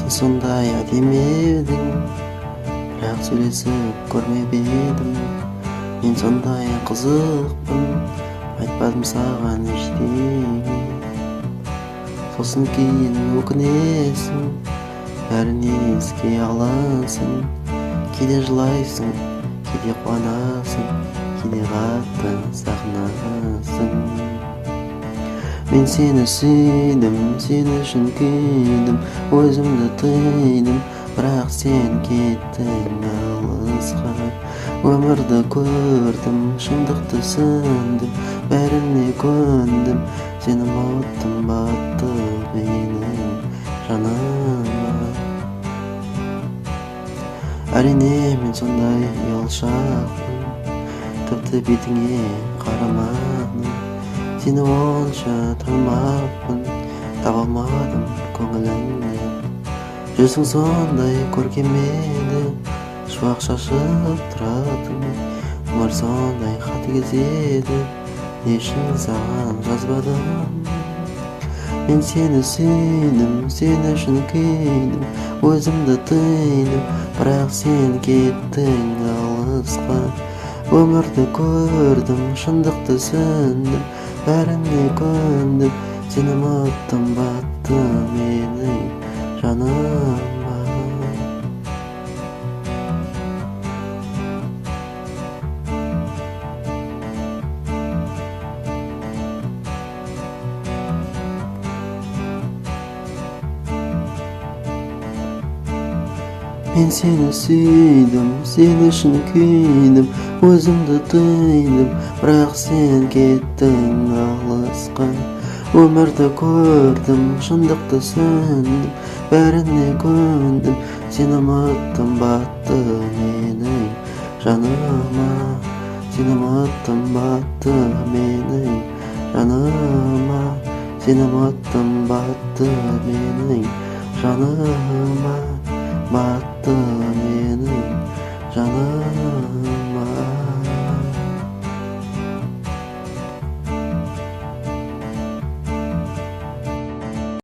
Сондай әдемі едің, бірақ сөйлесіп көрмеп едім. Мен сондай қызықпын, айтпадым саған ештеңе. Сосын кейін өкінесің, бәріне еске аласың. Кейде жылайсың, кейде қуанасың, кейде қатты сағынасың. Мен сені сүйдім, сен үшін күйдім, өзімді тыйдым, бірақ сен кеттің алысқа. Өмірді көрдім, шындықты түсіндім, бәріне көндім, сені ұмыттым, батты менің жаныма. Әрине мен сондай ұялшақпын, тіпті бетіңе қарамадым. Сені онша танымаппын, таба алмадым көңіліңді. Жүзің сондай көркем еді, шуақ шашып тұратын. Өмір сондай қатыгез еді, не үшін саған жазбадым. Мен сені сүйдім, сен үшін күйдім, өзімді тыйдым, бірақ сен кеттің алысқа. Өмірді көрдім, шындықты түсіндім, бәріне көндім, сені ұмыттым, батты менің жаныма. Мен сені сүйдім, сен үшін күйдім, өзімді тыйдым, бірақ сен кеттің алысқа. Өмірді көрдім, шындықты түсіндім, бәріне көндім, сені ұмыттым, батты менің жаныма. Сені ұмыттым, батты менің жаныма. Сені ұмыттым, батты менің жаныма. Батты менің жаныма.